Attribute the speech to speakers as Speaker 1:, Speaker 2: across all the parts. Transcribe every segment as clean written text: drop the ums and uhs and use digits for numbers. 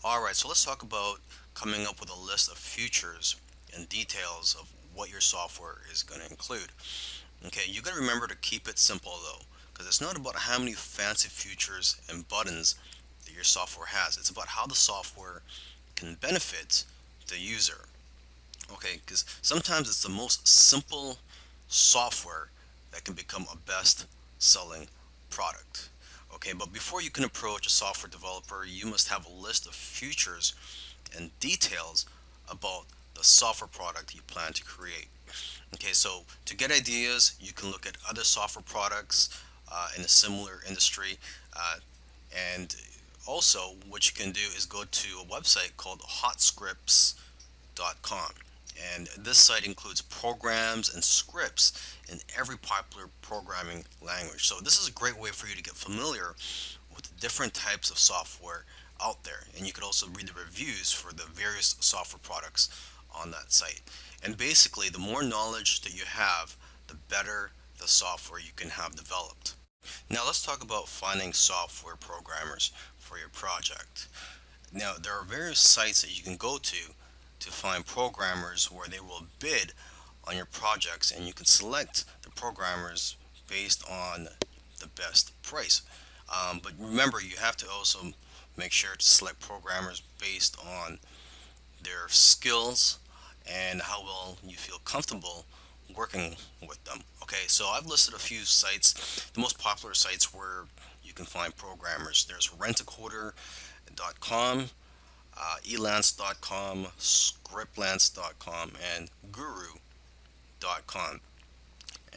Speaker 1: Alright, so let's talk about coming up with a list of features and details of what your software is going to include. Okay, you got to remember to keep it simple though, because it's not about how many fancy features and buttons that your software has. It's about how the software can benefit the user. Okay, because sometimes it's the most simple software that can become a best selling product. Okay, but before you can approach a software developer, you must have a list of features and details about the software product you plan to create. Okay, so to get ideas, you can look at other software products in a similar industry. Uh, and also, what you can do is go to a website called hotscripts.com. And this site includes programs and scripts in every popular programming language. So this is a great way for you to get familiar with the different types of software out there. And you could also read the reviews for the various software products on that site. And basically, the more knowledge that you have, the better the software you can have developed. Now let's talk about finding software programmers for your project. Now there are various sites that you can go to find programmers where they will bid on your projects, and you can select the programmers based on the best price. But remember, you have to also make sure to select programmers based on their skills and how well you feel comfortable working with them. Okay, so I've listed a few sites, the most popular sites where you can find programmers. There's rentacoder.com, elance.com, scriptlance.com, and guru.com.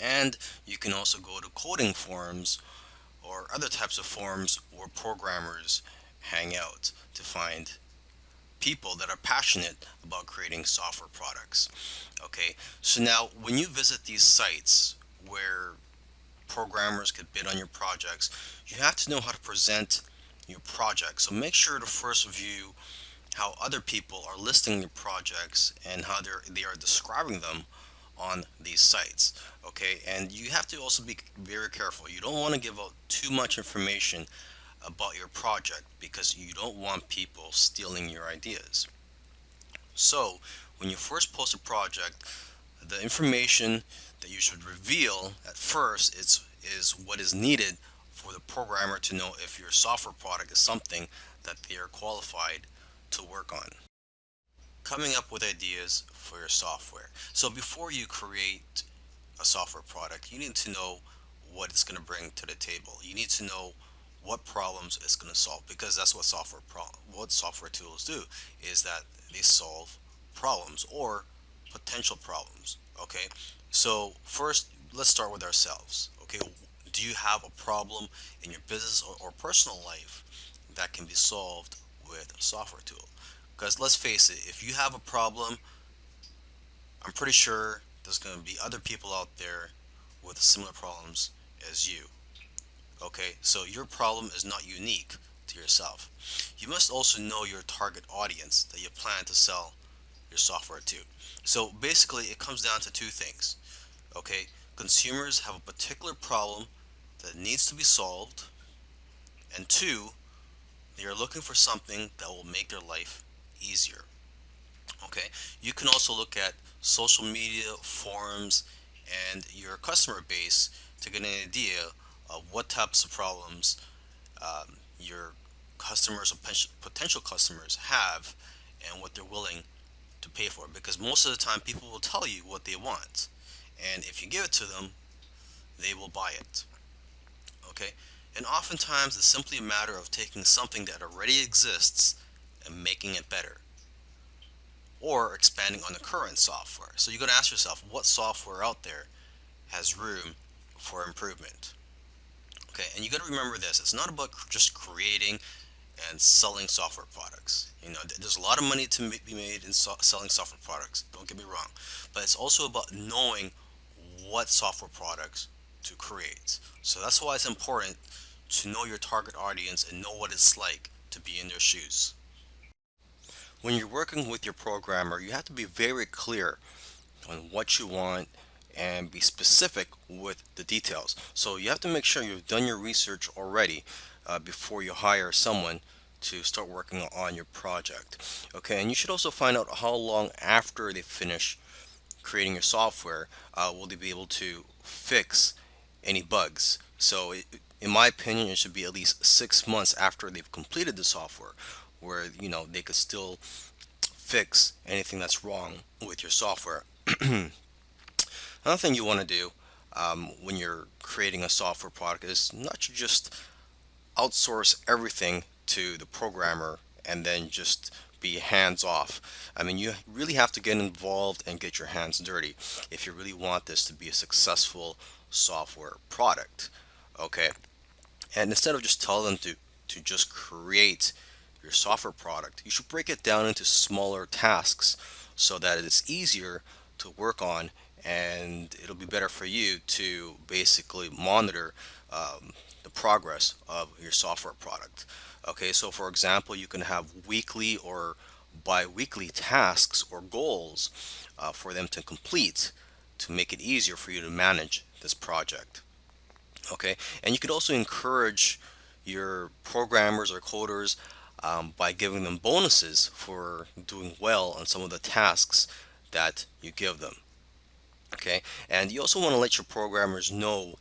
Speaker 1: And you can also go to coding forums or other types of forums where programmers hang out to find people that are passionate about creating software products. Okay, so now when you visit these sites where programmers could bid on your projects, you have to know how to present your project. So make sure to first review how other people are listing your projects and how they are describing them on these sites. Okay, and you have to also be very careful. You don't want to give out too much information about your project because you don't want people stealing your ideas. So, when you first post a project, the information that you should reveal at first is what is needed for the programmer to know if your software product is something that they are qualified to work on. Coming up with ideas for your software. So before you create a software product, you need to know what it's going to bring to the table. You need to know what problems it's going to solve, because that's what what software tools do, is that they solve problems or potential problems. Okay, so first let's start with ourselves. Okay, do you have a problem in your business or personal life that can be solved with a software tool? Because let's face it, if you have a problem, I'm pretty sure there's going to be other people out there with similar problems as you. Okay, so your problem is not unique to yourself. You must also know your target audience that you plan to sell your software to. So basically, it comes down to two things. Okay, consumers have a particular problem that needs to be solved, and two, they are looking for something that will make their life easier. Okay, you can also look at social media, forums, and your customer base to get an idea of what types of problems your customers or potential customers have and what they're willing to pay for. Because most of the time, people will tell you what they want, and if you give it to them, they will buy it. Okay, and oftentimes it's simply a matter of taking something that already exists and making it better, or expanding on the current software. So you got to ask yourself, what software out there has room for improvement? Okay, and you got to remember this: it's not about just creating and selling software products. You know, there's a lot of money to be made in selling software products. Don't get me wrong, but it's also about knowing what software products to create. So that's why it's important to know your target audience and know what it's like to be in their shoes. When you're working with your programmer, you have to be very clear on what you want and be specific with the details. So you have to make sure you've done your research already before you hire someone to start working on your project. Okay, and you should also find out how long after they finish creating your software will they be able to fix any bugs. So, in my opinion, it should be at least 6 months after they've completed the software, where they could still fix anything that's wrong with your software. Another thing you want to do when you're creating a software product is not to just outsource everything to the programmer and then just be hands off. I mean, you really have to get involved and get your hands dirty if you really want this to be a successful software product. Okay, and instead of just tell them to just create your software product, you should break it down into smaller tasks so that it is easier to work on, and it'll be better for you to basically monitor the progress of your software product. Okay, so for example, you can have weekly or bi-weekly tasks or goals for them to complete to make it easier for you to manage this project. Okay, and you could also encourage your programmers or coders by giving them bonuses for doing well on some of the tasks that you give them. Okay, and you also want to let your programmers know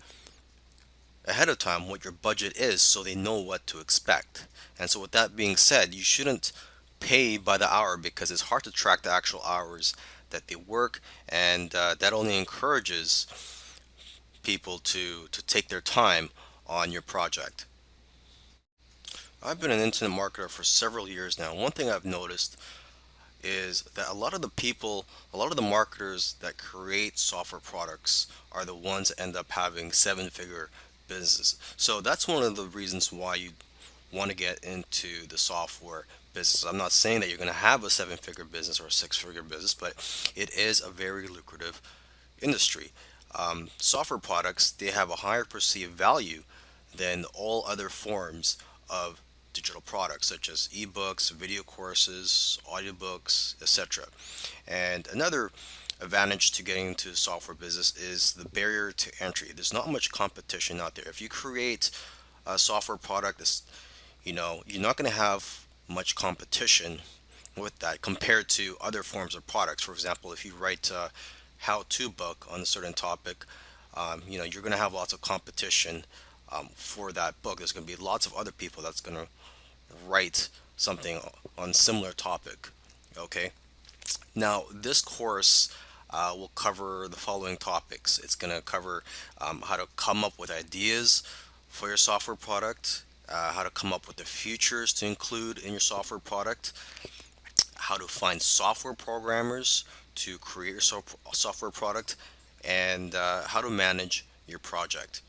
Speaker 1: ahead of time what your budget is so they know what to expect. And so, with that being said, you shouldn't pay by the hour because it's hard to track the actual hours that they work, and that only encourages people to take their time on your project. I've been an internet marketer for several years now. One thing I've noticed is that a lot of the marketers that create software products are the ones that end up having seven-figure businesses. So that's one of the reasons why you want to get into the software business. I'm not saying that you're going to have a seven-figure business or a six-figure business, but it is a very lucrative industry. Software products, they have a higher perceived value than all other forms of digital products such as ebooks, video courses, audiobooks, etc. And another advantage to getting into the software business is the barrier to entry. There's not much competition out there. If you create a software product that's, you're not going to have much competition with that compared to other forms of products. For example, if you write a how-to book on a certain topic, you're going to have lots of competition for that book. There's going to be lots of other people that's going to write something on similar topic. Okay. Now, this course will cover the following topics. It's going to cover how to come up with ideas for your software product, how to come up with the features to include in your software product, how to find software programmers to create your software product, and how to manage your project.